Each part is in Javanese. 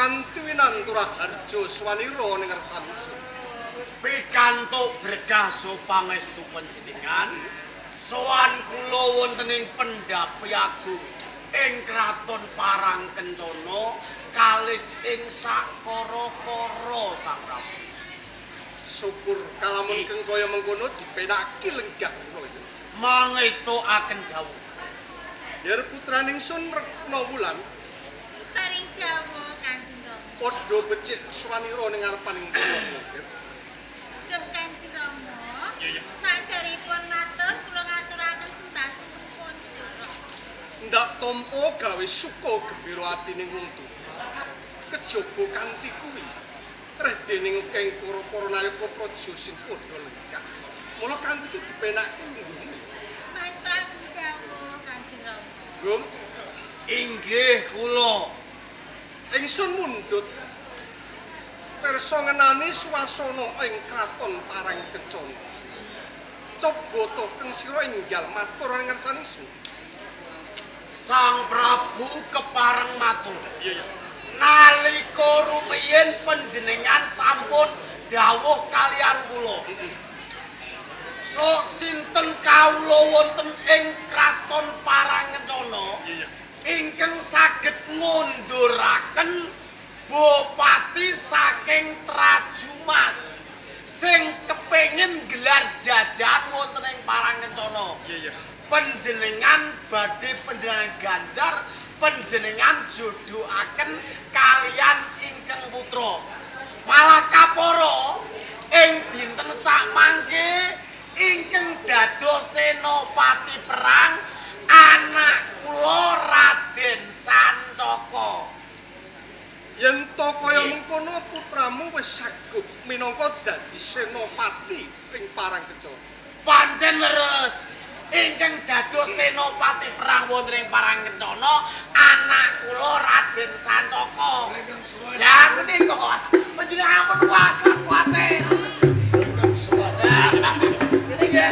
kanthi winantura harjo swanira ning ngarsanipun. Pikantuk berkah pangestu panjenengan sowan kula wonten ing Pendhapi Agung ing Kraton Parangkencana kalis ing sakara-kara Sang Prabu. Syukur kalamun keng kaya mengkono dipenaki lenggah kula. Mangestuaken dawuh. Yer putraning Sun Retna Wulan paring dawuh Kanjeng Rama. padha becik swanira ning ngarepaning kula. Duh Kanjeng Rama. Saderipun matur kula ngaturaken sembah sumpun jara. Ndak tampa gawe suka gembira atining wong tuwa. Kejaba kanthi kuwi reh dening keng para nayaka praja sing padha lenggah. Mula kanthi itu dipenake nggih. Mas Prabu dawuh Kanjeng Rama. Gum, Inggih kula. ingsun mundhut pirsa ngenani swasana ing Kraton Parangkencana. Coba to keng sira enggal matur ing ngarsanipun. Sang Prabu kepareng matur. Iya. Nalika rumiyin panjenengan sampun dawuh kalian kula. Sok sinten kawula wonten ing Kraton Parangkencana Iya. ingkang saged ngunduraken bupati saking Trajumas sing kepengin gelar jajan wonten ing Parangkencana. Iya. Panjenengan badhe panjenengan ganjar panjenengan jodohaken kalian ingkang putra. Malah kapara ing dinten sakmangke ingkang dados senopati perang anak kula Raden Sancaka. Yen to kaya mengkono putramu wis sagup minangka dadi senopati ing Parangkencana. Pancen leres ingkang dados senopati perang wonten ing Parangkencana anak kula Raden Sancaka. Ya menika kok panjenengan ampun wasra kuwatir. Ingkang suwada. Ngene ya.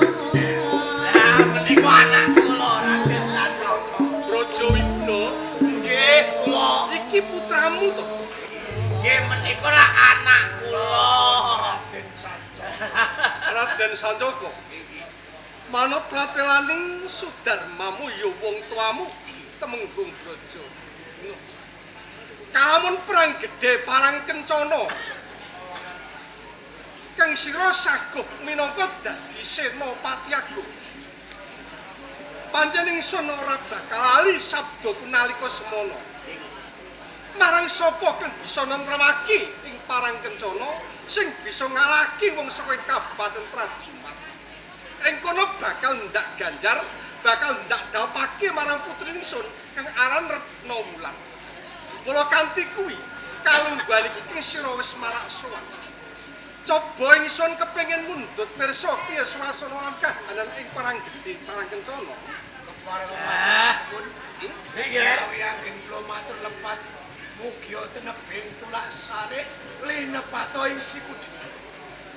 Nah, menika anak kula Raden Sancaka. Praja Wiguna, Nggih, kula. iki putramu to. Nggih menika ra anak kula Raden Sancaka. Raden Sancaka. Manut pratelaning Sudarmamu ya wong tuamu Temenggung Braja. Kalamun perang gedhe Parangkencana kang sira sagup minangka dadi senopati agung. Pancen ingsun ora bakal lali sabdaku nalika semana. Marang sapa kang bisa nentramake ing Parangkencana sing bisa ngalahake wong saka Kabupaten Trajumas. Ing kono bakal ndak ganjar, bakal ndak dapake marang putri ingsun kang aran Retna Wulan. Mula kanthi kuwi kalungguhan iki kang sira wis marak sowan. Coba ingsun kepengin mundhut pirsa piye swasana lan kahanan ing Paranggedhe Parangkencana. Kepareng matur Nggih. yang kula matur lepat mugi tenebing tulak sare linepato ing sikudi.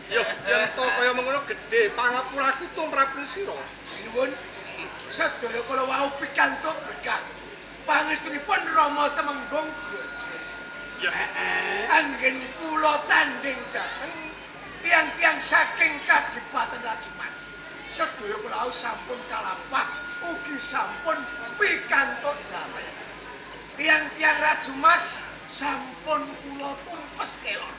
Ya, yen to kaya mengono gedhe pangapuraku tumrapun sira. Sinuwun sedaya kula wau pikantuk berkah pangestunipun Rama Temenggung Braja. Ya, Anggen kula tanding dateng tiang-tiang saking Kadipaten Trajumas. Sedaya kula wau sampun kalampah ugi sampun pikantuk damai. Tiang-tiang Trajumas sampun kula tumpes kelon.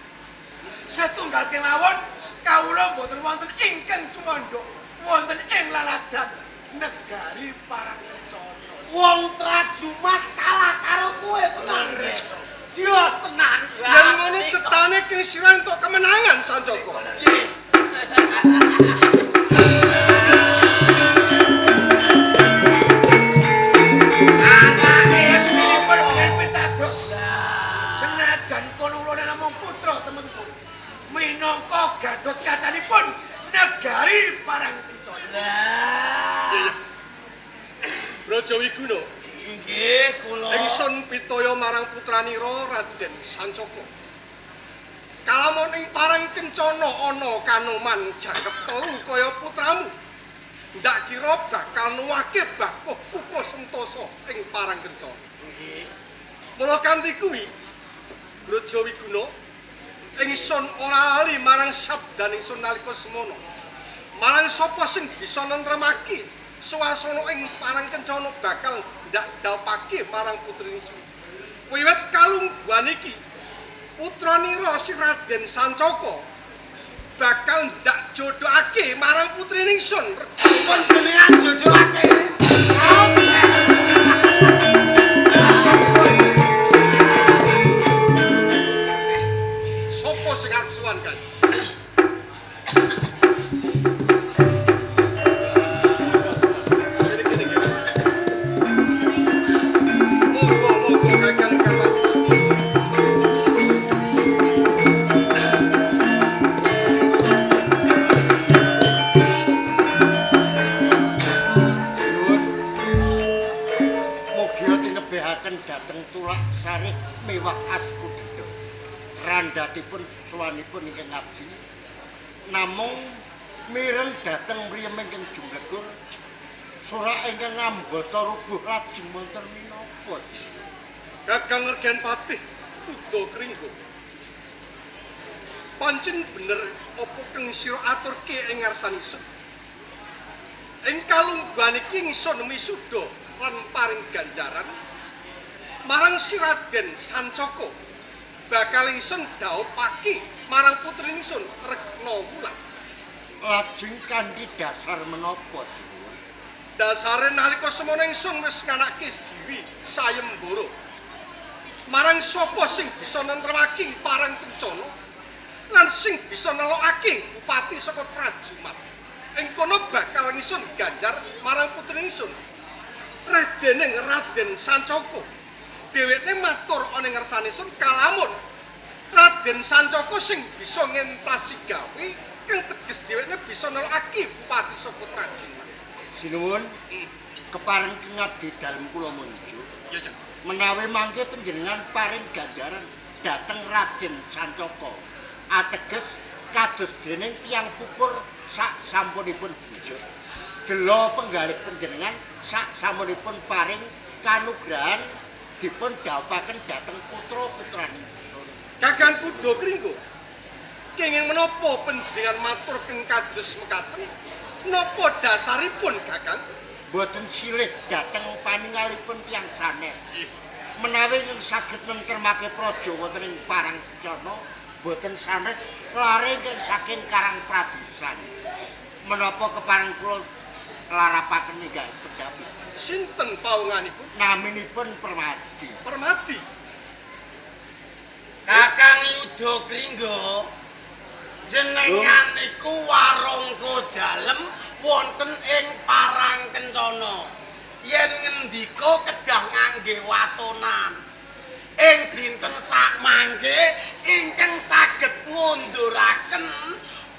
Setunggal kemawon kawula mboten wonten ingkang cumandha wonten ing laladan negari Parangkencana. Wong Trajumas kalah karo kowe tenan. Siap tenan. yen ngono cetane kang sira entuk kemenangan Sancaka. Anake esminipun yen pitados. Senajan kula namung putra Temenggung. Minangka Gatot kacanipun negari Parangkencana. Braja Wiguna, Nggih, kula. ingsun pitaya marang putranira Raden Sancaka. Kalamun ing Parangkencana ana Kanoman jagep telu kaya putramu, ndak kira bakal nuwake Bakuh Kukuh Sentosa ing Parangkencana. Nggih. Mula kanthi kuwi Braja Wiguna ingsun ora ali marang sabdan ingsun nalika semana. Marang sapa sing bisa nentremake swasana ing Parangkencana bakal ndak dapake marang putri ingsun. Wiwit kalungguhan iki putranira si Raden Sancaka bakal ndak jodohake marang putri ingsun. Panjenengan jodohake. Sopo sing arep suwan kan? Dhateng Tulak Sari miwah Askudita. Randhatipun suwanipun ingkang abdi namung mireng dhateng mriyem ingkang jumlegur sorak ingkang ngambata rubuh lajeng wonten minapa. Kakang Regen Patih Kuda Kringgo. Pancen bener apa kang sira aturke ing ngarsane ingsun. Ing kalungguhan iki ingsun misuda lan paring ganjaran marang si Raden Sancaka bakal ingsun dhaupake marang putri ingsun Regna Wulan. Lajeng kanthi dasar menapa? Dasare nalika semana ingsun wis nganake Dewi Sayembara marang sapa sing bisa nentremake Parangkencana lan sing bisa nelokake bupati saka Trajumat. Ing kono bakal ingsun ganjar marang putri ingsun Radening Raden Sancaka. Dheweke matur ana ngersane ingsun kalamun Raden Sancaka sing bisa ngentasi gawe kang teges dheweke bisa nelokake bupati saka Trajumat. Sinuwun kepareng ngabdi dalem kula munjuk. Iya, menawi mangke panjenengan paring ganjaran dhateng Raden Sancaka ateges kados dening tiyang pupur sak sampunipun bujur dela penggalih panjenengan sak sampunipun paring kanugrahan dipun dhaupaken dhateng putra-putranipun. Kakang Kuda Kringgo kenging menapa panjenengan matur keng kados mekaten? Napa dasaripun Kakang? Boten silih dhateng paningalipun tiyang sanes. Menawi ing saged nentremake praja wonten ing Parangkencana boten sanes lare ingkang saking Karang Pradesan. Menapa kepareng kula larapaken ingkang pedhapi. Sinten paunganipun? Naminipun Permadi. Permadi. Kakang Yuda Kringgo jenengan niku warangka dalem wonten ing Parangkencana. Yen ngendika kedah ngangge watonan. Ing dinten sak mangke ingkang saged ngunduraken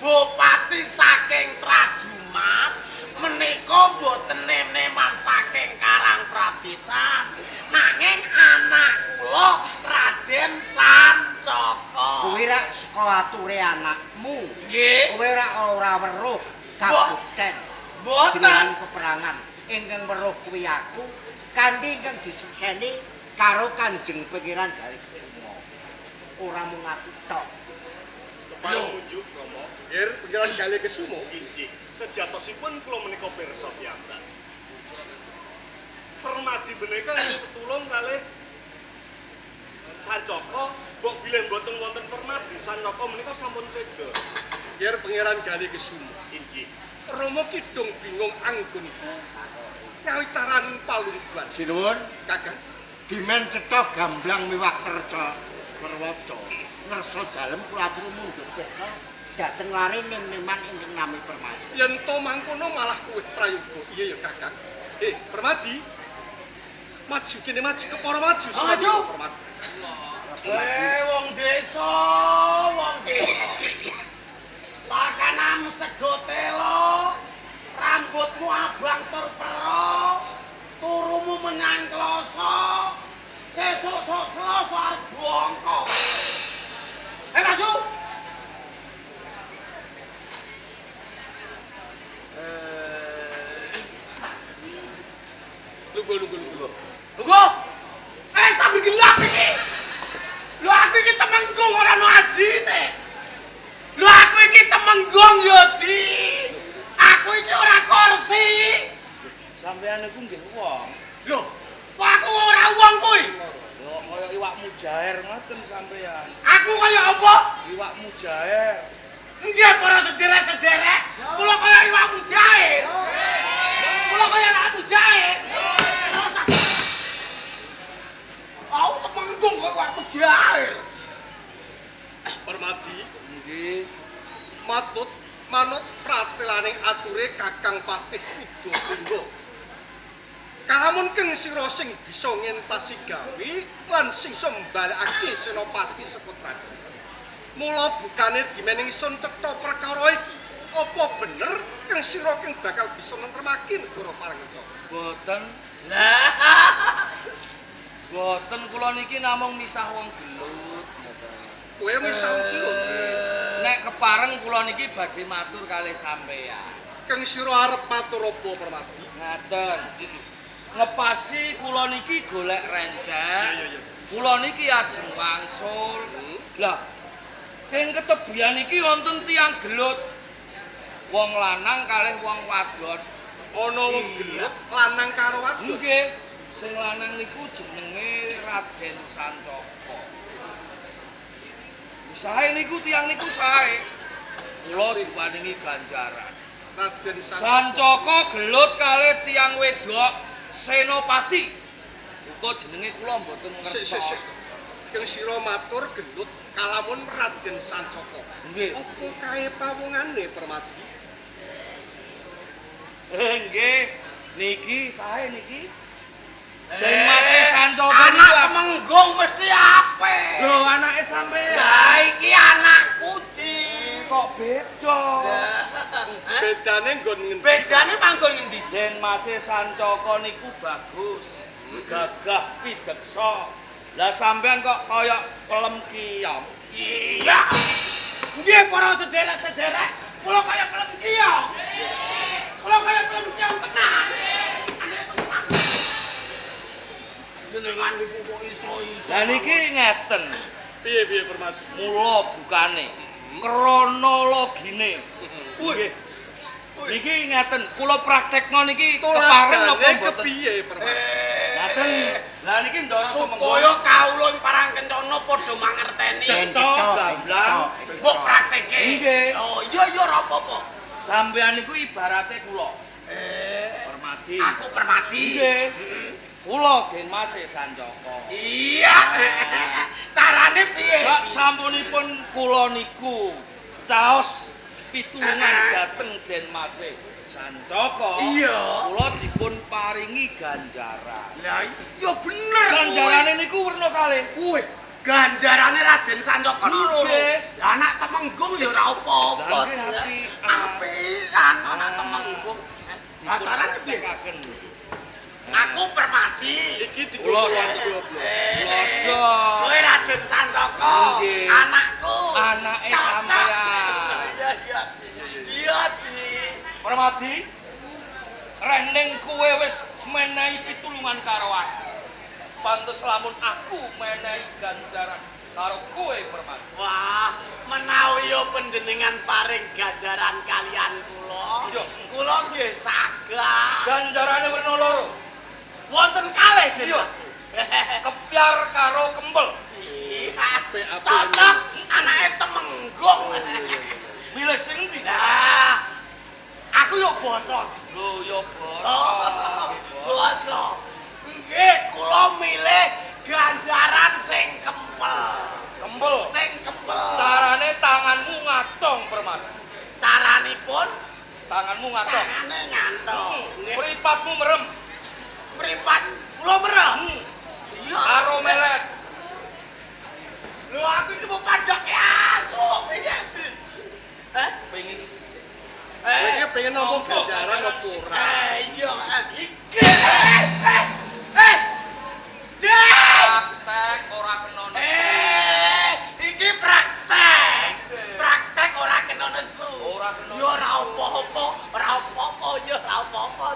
bupati saking Trajumas menika boten nem-neman saking Karang Pradesan nanging anak kula Raden Sancaka. Kuwi rak saka ature anakmu. Nggih. Kowe ora weruh kabukten. Boten peperangan ingkang weruh kuwi aku kanthi ingkang disukseni karo Kanjeng Pangeran Galih-Kusumo. Ora mung aku tok. Kepareng munjuk Rama. Nggih, Pangeran Galih-Kusumo. Inggih, sejatosipun kula menika pirsa piyambak. Permadi menika tetulung kalih Sancaka, mbok bilih mboten wonten Permadi Sancaka menika sampun seda. Nggih, Pangeran Galih-Kusumo. Inggih. Rama kidung bingung anggonku ngawicaraning palungguhan. Sinuwun, Kakang, dimen cetha gamblang miwah kerca perwaca. Ngersa dalem kula aturi mundur pirsa dhateng lare nem-neman ingkang nami Permadi. yen to mangkono malah kowe prayoga. Iya ya, Kakang. Permadi. Maju kene maju kepara maju. Maju. Permadi. wong desa, wong desa. Pakanamu sego telo, rambutmu abang tur pero, turumu menyang kloso, sesuk Selasa arep bongko. Maju. Lungguh. Lungguh. Sambil gelap iki. Lho aku iki Temenggung ora ono ajine. Lho aku iki Temenggung yo, Di. Aku iki ora kursi. Sampeyan iku nggih wong. Lho, kok aku ora wong kuwi? Yo kaya iwak mujair ngoten sampeyan. Aku kaya apa? Iwak mujair. Nggih para sederek-sederek, kula kaya iwak mujair. Kula kaya iwak mujair. Aku Temenggung kok iwak mujair. Permati, Nggih. matut manut pratelane ature Kakang Patih Udakara. Kalamun keng sira sing bisa ngentasi gawe lan sing iso mbalekake senopati saka tradisi. Mula bukane dimening sun cetha perkara iki. Apa bener keng sira keng bakal bisa nentremake negara Parangkencana? Boten, Lah, boten kula niki namung misah wong gelut. Kowe misah gelut. Nek kepareng kula niki badhe matur kalih sampeyan. Keng sira arep matur apa Permati? Ngaten. Ngepasi kula niki golek renceng. Kula niki ajeng wangsul. Lah, keng ketebian iki wonten tiyang gelut. Wong lanang kalih wong wadon. Ana wong gelut lanang karo wadon. Nggih, sing lanang niku jenenge Raden Sancaka. Sae niku tiyang niku sae. Kula diparingi ganjaran. Raden Sancaka gelut kalih tiyang wedok Senopati. Uga jenenge kula mboten ngertos. Sik. Keng sira matur gelut kalamun Raden Sancaka. Nggih. Apa kae pawongane Permati? Nggih, niki sae niki. Den Mas Sancaka anak niku Temenggung mesti apik. lho anake sampeyan. Lah iki anakku, Di. Kok beda? Bedane nggon ngendi? Bedane manggon ngendi? Den Mas Sancaka niku bagus. Gagah pideksa. Lah sampean kok kaya pelem kiyong. Iya. Nggih para sederek-sederek, kula kaya pelem kiyong. Kula kaya pelem kiyong tenan. Jenengan niku kok iso-iso. Lah niki ngeten. Piye Permati? Mula bukane kronologine. Nggih. Niki ngeten, kula praktekno niki kepareng napa Tuladane mboten? kepiye Permati? Ngaten. Lah niki ndara Supaya kawula ing Parangkencana padha mangerteni. Cetha gamblang. Mbok prakteke. Nggih. Oh, iya ora apa-apa. Sampeyan niku ibarate kula. Permati. Aku Permati. Nggih. Kula Den Mas Sancaka. Iya. Carane piye? Sak sampunipun kula niku caos pitulungan dhateng Den Mas Sancaka. Iya. Kula dipun paringi ganjaran. Lah iya bener. Ganjarane niku werna kalih. Kuwi ganjarane Raden Sancaka loro. Nggih. Lah anak Temenggung ya ora apa-apa. Lah nggih apian. Apian anak Temenggung. Lah carane piye? Dipun Aku Permati. Iki Kula digoblok. Lodho. Kowe Raden Sancaka. Nggih. Anakku. Anake sampeyan. Iya. Iya, Di. Permati. Rendeng kowe wis menehi pitulungan karo aku. Pantes lamun aku menehi ganjaran karo kowe Permati. Wah, menawi yo panjenengan paring ganjaran kalian kula. Iya. Kula nggih saged. Ganjarane werna loro. Wonten kalih, Den Iya. Mas. Kepiar karo kempel. Iya. Cocok anake Temenggung. Milih sing endi? Nah, aku yo basa. Lho ya bos. Oh, basa. Nggih, kula milih ganjaran sing kempel. Kempel. Sing kempel. Carane tanganmu ngatong Permati. Caranipun Tanganmu ngatong. tangane ngantong. Nggih. Mripatmu merem. Mripat kula merem. Iya. Karo melet. Lho aku iki mau padoke asu piye? Hah? Pengin Iki pengen ngomong ganjaran apa ora? Iya. Iki. Dek! praktek ora kena nesu. Iki praktek. Praktek ora kena nesu. Ora kena Yo ora apa-apa, ora apa-apa, yo ora apa-apa.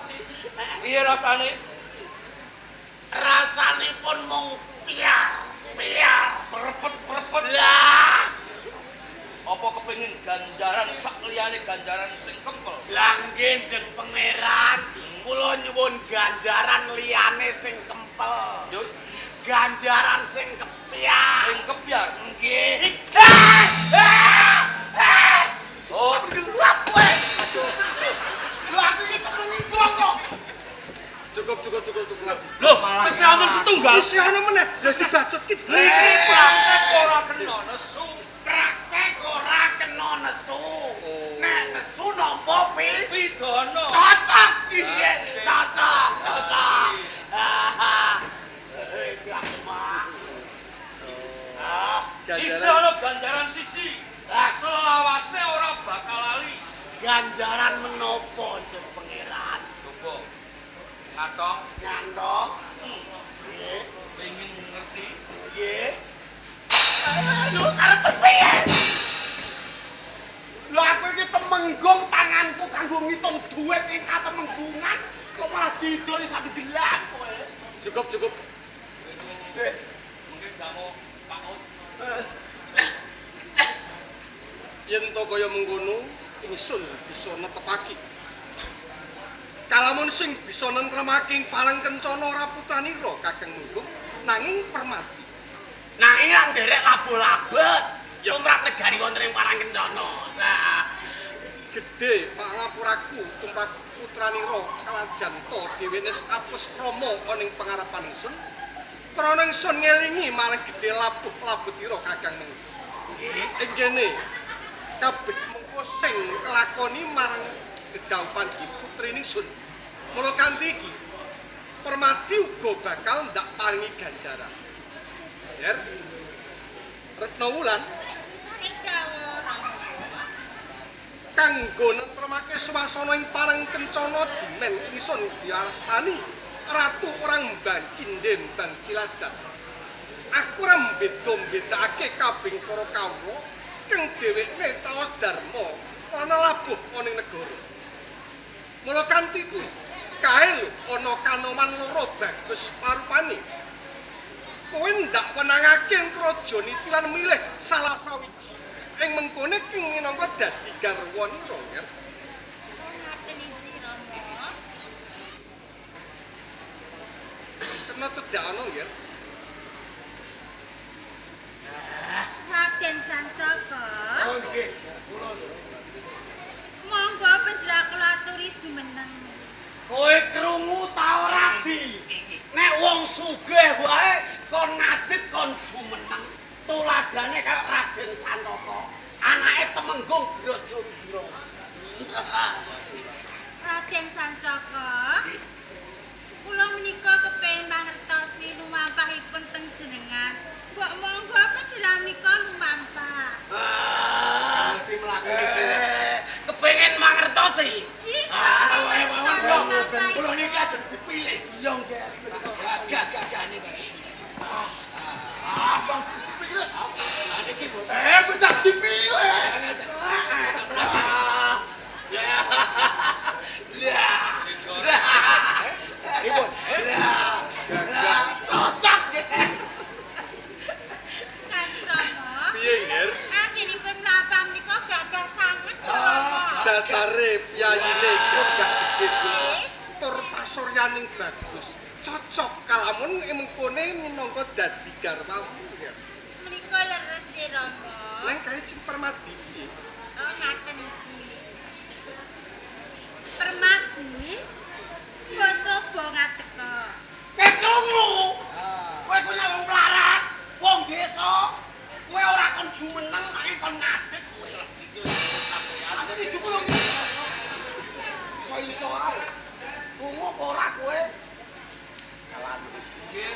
Piye rasane? ganjaran sing kempel. Lah nggih jeneng pangeran, kula nyuwun ganjaran liyane sing kempel. Yo Ganjaran sing kepyar. sing kepyar. Nggih. Oh, Gelap kowe. Lho aku iki temen kok. Cukup. lho, tesih wonten setunggal. Isi ana meneh. Lah si bacot ki Niki praktek ora kena nesu. Praktek ora kena nesu. Nek nesu nampa Pidana. cocok piye? Cocok. Isi ana ganjaran siji. Selawase ora bakal lali. Ganjaran menapa jeneng pangeran? Coba. Ngatong, Nyandok. Nggih. pengen ngerti. Nggih. Lho karep piye? Lho aku iki temenggung tanganku kanggo ngitung dhuwit ing katemenggungan kok malah didol sampe gelap kowe. Cukup. Mungkin kamu Pak Ut. Yen to kaya mengkono, ingsun bisa netepake. Kalamun sing bisa nentremake parang kencana ora putranira Kakang Munggung, nanging Permati. Nah ini kan derek labu-labet tumrap negari wonten ing parang kencana. Nah, Gedhe pangapuraku tumrap putranira salajan to dhewene apus Rama ana ing pangarepan ingsun. Krana ingsun ngelingi marang gedhe labuh-labetira Kakang Munggung. Ing kene kabeh mengko sing kelakoni marang dedaupan iki putri ingsun. Mula kanthi iki Permati uga bakal ndak paringi ganjaran. Yer Retna Wulan Ing dawuh Rama. kanggo nentremake swasana ing parang kencana dimen ingsun diarastani ratu orang Bancinden Bang Ciladan. Aku ora mbeda-mbedakake kabeh para kawula kang dheweke caos dharma ana labuh ana ing negara. Mula kanthi kuwi kae lho ana kanoman loro bagus parupane. Kowe ndak wenangake krajane iki lan milih salah sawiji ing mengkone king minangka dadi garwanira ya. Ngaten iki Rama. Kena cedhak ana ya. Raden Sancaka. Oh nggih, kula to. Monggo pendra kula aturi jumeneng. kowe krungu ta ora Di? Nek wong sugih wae kon ngadit kon jumeneng. Tuladane kaya Raden Sancaka, anake Temenggung Brajawira. Raden Sancaka. Kula menika kepengin mangertosi lumampahipun panjenengan. Mbok monggo pendra menika lumampah. Ngerti mlakune iki. Kepengin mangertosi. Wae Kula niki ajeng dipilih. Yo nggih. Gagah-gagahane Mas. Abang dipilih. Niki bedak dipilih. Ribut. Cocok nggih. Kanjeng Rama. Piye Nger? Anggenipun menapa menika gagah sanget Rama. Dasare piyayine gagah gedhe tur pasuryaning bagus. Cocok kalamun mengkone minangka dadi garwamu ya. Menika leres ya Rama. Nang kae Cing Permati iki. Oh ngaten iki. Permati. Kok coba ngateka. Kekrungu. Kowe punya wong melarat, wong desa. Kowe ora kon jumeneng nanging kon ngadeg kowe. Aku iki kulo iki. Iso ae. Krungu apa ora kowe? Salah. Nggih,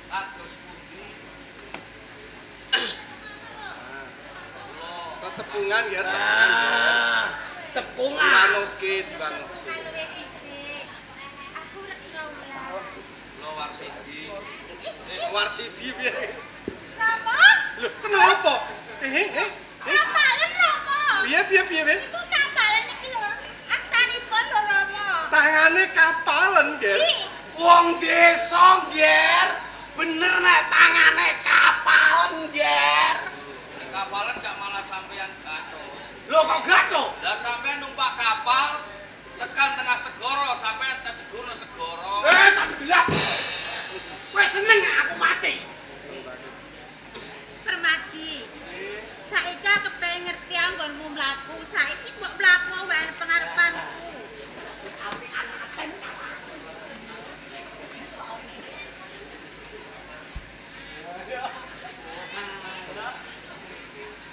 kados pundi? Tepungan ya, tepungan ya. Tepungan. Diwanoke. Kalure iki. Aku rek kaulah. Kula Warsidi. Warsidi piye? Rama? Lho, kenapa? Kapalen Rama. Piye? Iku kapalen iki lho. Astanipun lho Rama. Tangane kapalan, Ger. Wong desa, Nger. Bener nek tangane kapal, Nger. Nek kapalan gak malah sampeyan gathuk. Lho kok gathuk? Lah sampeyan kapal tekan tengah segara sampai Tejegono segara. Sagelah. Kowe seneng aku mati. Permadi. Saiki aku pengen ngerti anggonmu mlaku. Saiki mbok mlaku wae pengarepanku.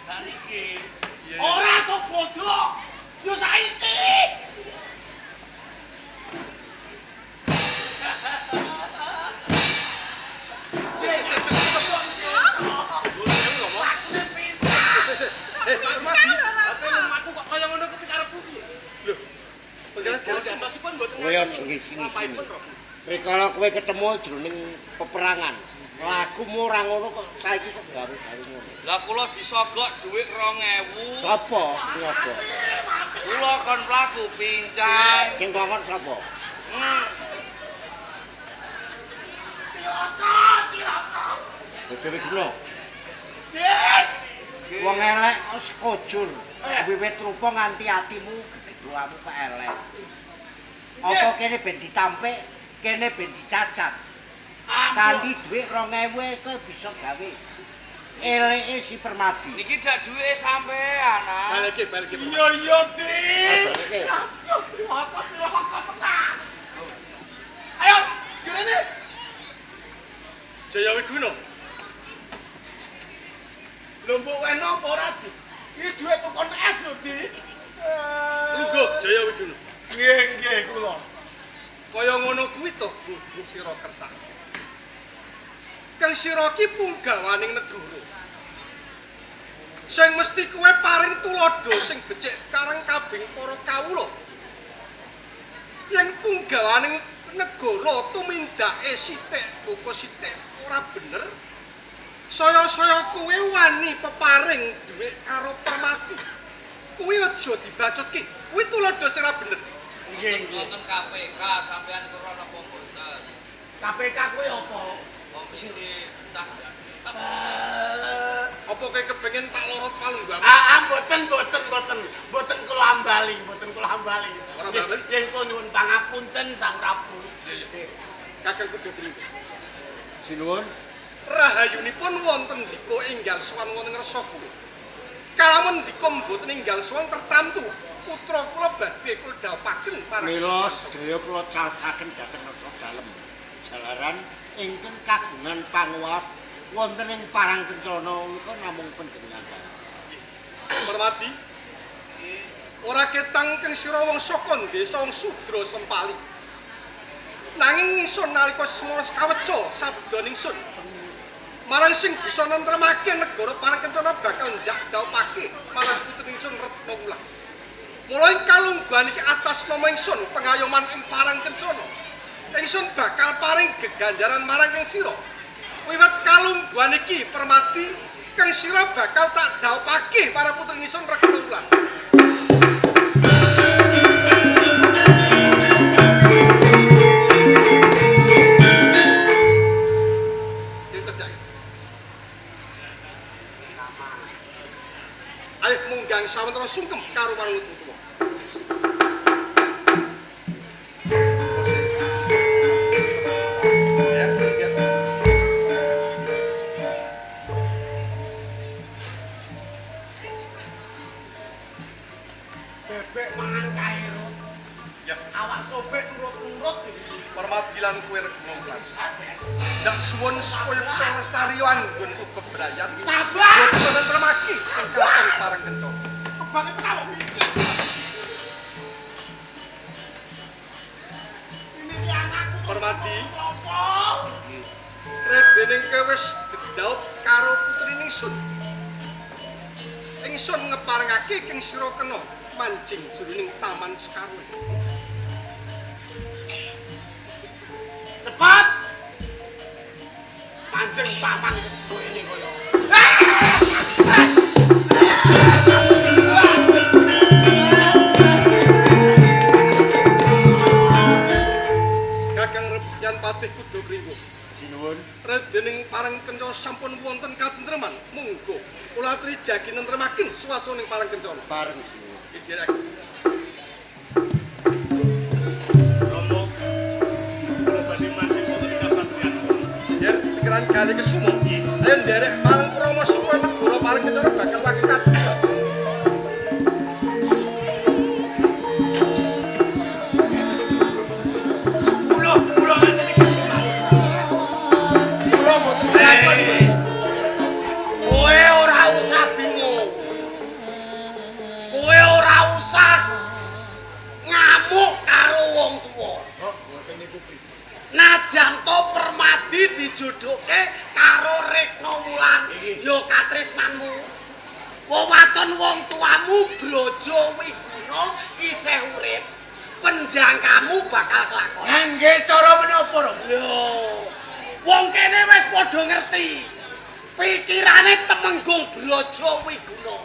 Saniki Ora sok bodoh. Yo saiki. Aku kok kaya ngono kuwi karepku piye? Lho. Penjelasan mboten Kowe aja ngising-ngising. Rikala kowe ketemu jroning peperangan, lakumu ora ngono kok saiki kok gawe-gawe ngono. Lah kula disogok dhuwit 2000. Sapa nyogok? Kula kon mlaku pincang. Sing kongkon sapa? Bojowe guna. Wong elek kok sekojur. Wiwit rupa nganti atimu gedhoamu kok elek. Apa kene ben ditampik, kene ben dicacat. Kanthi dhuwit 2000 kok bisa gawe. Eleke si Permadi. Niki dak duwe sampean, ah. Balik. Iya, Dik. Balike. Ayo, gini. Jaya Wiguna. Lombok weno apa ora, Dik? Iki dhuwit tukon es lho, Dik. Lugo Jaya Wiguna. Nggih, kula. Kaya ngono kuwi to kudu sira kersane. Kang sira ki punggawaning negara. Sing mesti kowe paring tulodo sing becik karang kabing para kawula. Yen punggawaning negara tumindake sithik uga sithik ora bener. Saya-saya kowe wani peparing dhuwit karo Permadi. Kuwi aja dibacutke. Kuwi tulodo sing ora bener. Nggih. Wonten KPK sampean kira napa mboten? KPK kowe apa? Komisi Entah Dasar. Apa kowe kepengin tak lorot palunggumu? Mboten kula ambali. Ora ambali? Nggih, kula nyuwun pangapunten Sang Prabu. Kakang kudu keliru. Sinuwun. Rahayunipun wonten dika enggal sowan wonten ngersa kula. Kalamun dika mboten enggal sowan tertamtu, putra kula badhe kula dhapaken para Mila sedaya kula caosaken dhateng nasa dalem. Jalaran ingkang kagungan panguwas wonten ing Parangkencana menika namung panjenengan. Permadi. Ora ketang kang sira wong saka desa wong Sudra Sempali. Nanging ingsun nalika semana kaweca sabda ningsun. Marang sing bisa nentremake negara Parangkencana bakal ndak daupake marang putri ingsun Retnawulan. Mula ing kalungguhan iki atas nama ingsun pengayoman ing Parangkencana. Ingsun bakal paring geganjaran marang ing sira. Wiwit kalungguhan iki Permadi kang sira bakal tak daupake para putri ingsun Retnawulan. Ayo munggang sawetara sungkem karo Warung Tuwa. Bebek mangan kairut. Ya, Awak sobek nurut-nurut. permadilan kowe Retnawulan. Ndak suwun supaya bisa lestari anggonku kebrayan. Sabar! Boten termaki ing katon Parangkencana. Kebangetan awak mikir. Ini ki anakku. Permadi, Sopo? rebening kowe wis dedaup karo putri ingsun. Ingsun ngeparengake ing sira kena mancing jroning taman Sekarwe. Cepat! Pancing paman kesedo ini koyo. Kakang Rebyan Patih Kudu Kringgo. Sinuwun. Redening Parangkencana sampun wonten katentreman, monggo kula aturi jagi nentremaken swasana ing Parangkencana. Bareng sinuwun. Iki pikiran Gali Kesumo. Ayo nderek paling promo suwe negara paling kencana bakal wakil kados. Kula ngaten iki semangat. Kula mboten lakoni. Kowe ora usah bingung. Kowe ora usah ngamuk karo wong tuwa. Oh, mboten niku pripun. Najan to Permadi dijodohke karo Rekno Wulan, ya katresnanmu. Wewaton wong tuamu Brojo Wiguna isih urip. Penjangkamu bakal kelakon. Ngangge cara menapa, Rom? Lho, wong kene wis padha ngerti. Pikirane Temenggung Brojo Wiguna.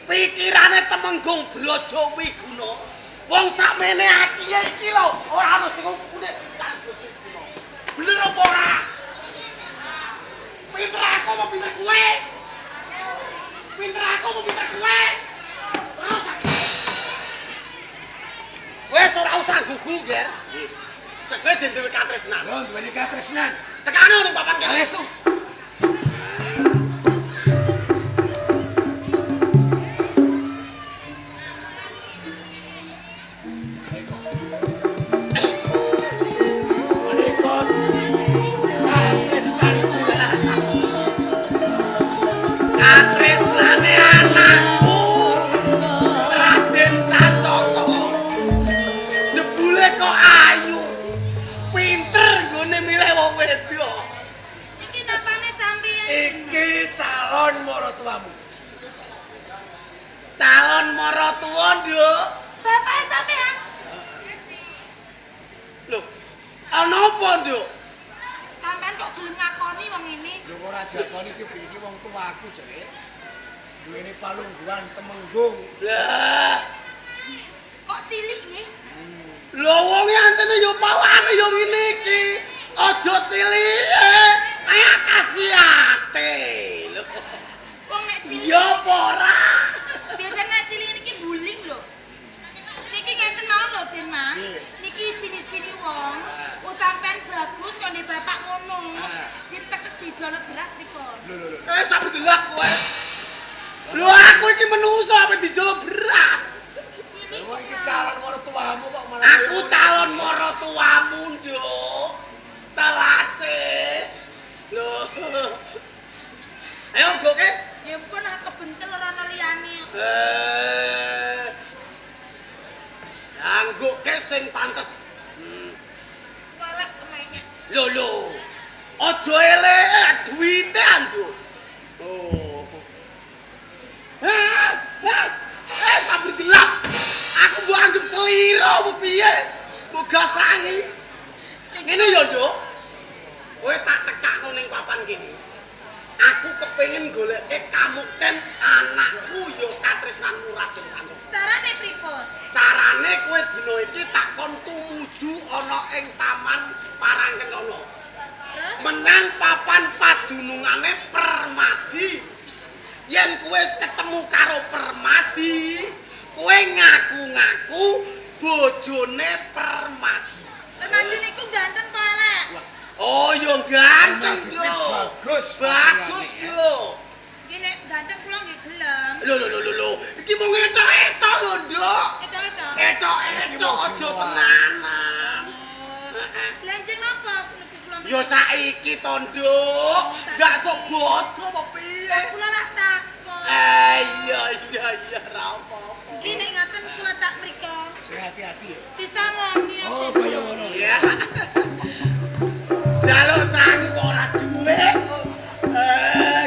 Pikirane Temenggung Brojo Wiguna. Wong sakmene akiye iki lho, ora ono sing ukune karo Brojo Wiguna. Bener apa ora? Pinter aku mau pinter kowe. Pinter aku mau pinter kowe. Terus wes ora usah gugu, Ger. Sekwe dhewe katresnan. Lho, duweni katresnan. Tekano ning papan kene. Wis tuh. Katresnane anakku Raden Sancaka. Jebule kok ayu. Pinter nggone milih wong wedok. Iki napane sampeyan? Iki calon maratuamu. Calon maratuwa, Nduk. Bapak sampeyan? Lho, ana apa, Nduk? Sampeyan kok gelem ngakoni wong ini? Lho ora dakoni iki bini wong tuaku, Jek. Duweni palungguhan Temenggung. Lah, Kok cilik nggih? lho wong ancene yo pawane yo ngene iki. Aja cilike, kaya kasiate. Lho. Wong nek cilik. Ya apa ora? Biasane nek cilik niki buling lho. Niki ngenten mau lho, Den Mas. Niki sini-sini wong. Oh sampean bagus kok ndek bapak ngono. Ditekek dijolo beras pripun? Sampe delak kowe. Lho aku iki menungso apa dijolo berat. Lho iki calon maratuamu kok malah Aku calon maratuamu, Nduk. Telase. Lho. Ayo goke. Ya ampun aku kebentel ora ana liyane. Anggoke sing pantes. Walek kemene. Lho. Aja elek duwite, Nduk. Oh. Sampe dilap. Aku mbok anggap selira apa piye? Muga sangi. Ngene ya, Nduk. Kowe tak tekakno ning papan kene. Aku kepengin goleke kamukten anakku ya katresnanmu Raden Sancaka. Carane pripun? Carane kowe dina iki tak kon tumuju ana ing Taman Parangkencana. Menang papan padunungane Permadi. Yen kowe ketemu karo Permadi, kowe ngaku-ngaku bojone Permadi. Permadi niku ganteng apa elek? Oh, yo ganteng, Nduk. bagus. Bagus, Nduk. Iki nek ganteng kula nggih gelem. Lho. Iki mung etok-etok lho, Nduk. Etok-etok. Etok-etok aja tenanan. Lanjeng napa niku kula? Yo saiki to, Nduk. Gak sok bodo apa piye? Kula lak takon. Iya, ra apa-apa. Iki nek ngaten kula tak mriko. Sing hati-hati ya. Disangoni. Oh, kaya ngono. Iya. Jaluk sangu kok ora duwe.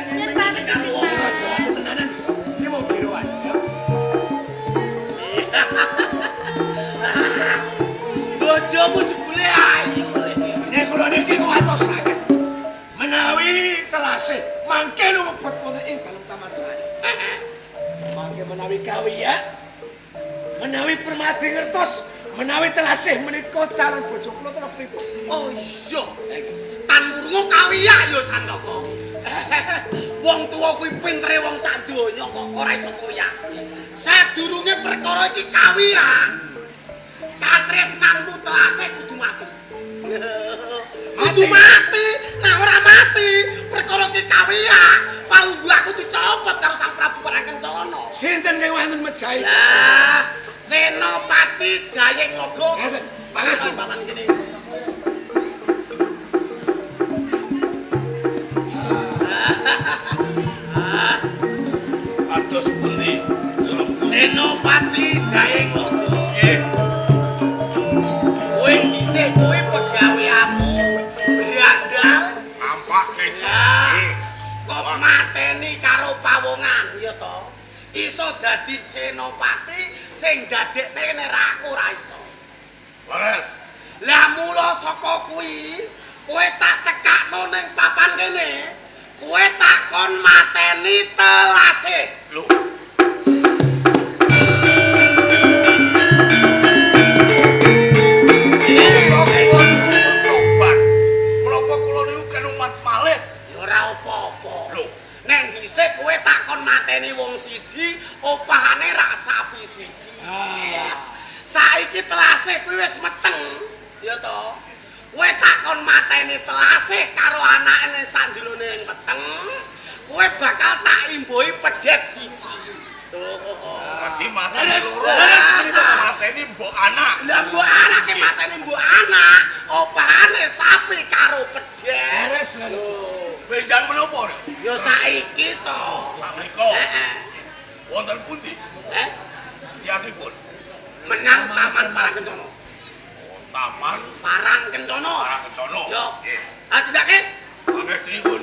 Ngene karo wong Aja aku tenanan. Iki mau biroan. bojomu jebule ayu. Nek kula niki kok atos saged. Menawi telase mangke lumebet wonten ing dalem taman saya. Mangke menawi kawiyan. Menawi Permadi ngertos menawi telasih menika calon bojo kula terus pripun? Oh iya. Tan wurungu kawiyak ya Sancaka. Wong tuwa kuwi pintere wong sak donya kok ora iso koyak. Sadurunge perkara iki kawiyak. Katresnanmu telasih kudu mati. Kudu mati. Nah ora mati Kawiya, palunggu aku dicopot karo Sang Prabu Parangkencana. Sinten kang wonten Mejahi? Lah, Senopati Jayeng Logo. Ngeten. Pangastu. Paman kene. Atus pundi? Senopati Jayeng Logo. Nggih. Kowe dhisik kowe pegawe aku berandal Nampak kecu. kok mateni karo pawongan ya to. Iso dadi senopati sing dadekne nek aku ora iso. Leres. Lah mula saka kuwi kowe tak tekakno ning papan kene. Kowe takon mateni telase. Lho. Menapa kula niku kan umat malih? Ora apa-apa. Lho. Nek dhisik kowe takon mateni wong siji, opahane rak sapi siji. Saiki telase kuwi wis meteng, ya to. Kowe takon mateni telase karo anake sanjelone yang meteng, kowe bakal tak imbuhi pedet siji. Dadi mateni loro. Mateni mbok anak. Lah mbok anake mateni mbok anak, opahane sapi karo pedet. Leres. Benjan menapa? Ya saiki to. Sakmenika. Heeh. Wonten pundi? Tiyangipun. Menang Taman Parangkencana. Taman Parangkencana. Parangkencana. Yo. Nggih. Atindake. Pangestunipun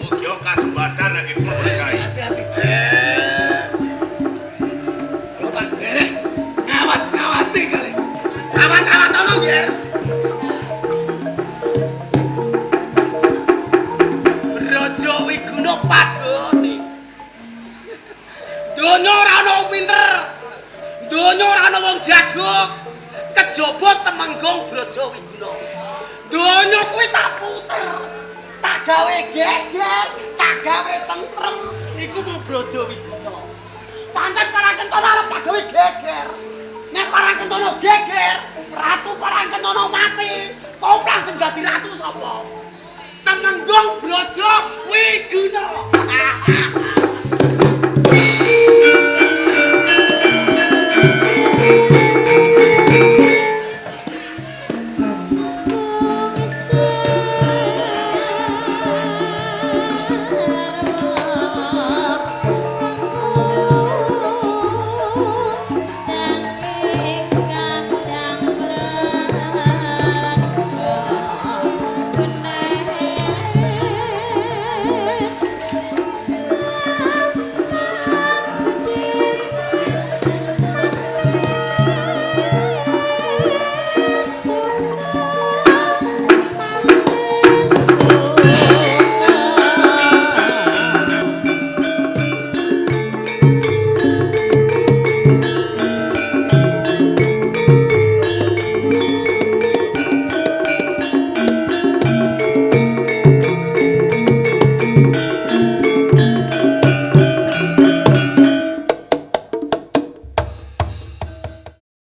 mugi kasembatan lagi kula percaya. Hati-hati. Eh, Kalau tak derek, ngawat-ngawati kali. awat-awat ono, Ger. Raja Wiguna padhone. Donya ora ana wong pinter. Donya ora ana wong jaduk. Kejaba Temenggung Braja Wiguna. Donya kuwi tak puter. Tak gawe geger, tak gawe tentrem. Iku tuh Braja Wiguna. Pancen Parangkencana arep tak gawe geger. Nek Parangkencana geger, Ratu Parangkencana mati. Koplang sing dadi ratu sapa? Temenggung Braja Wiguna.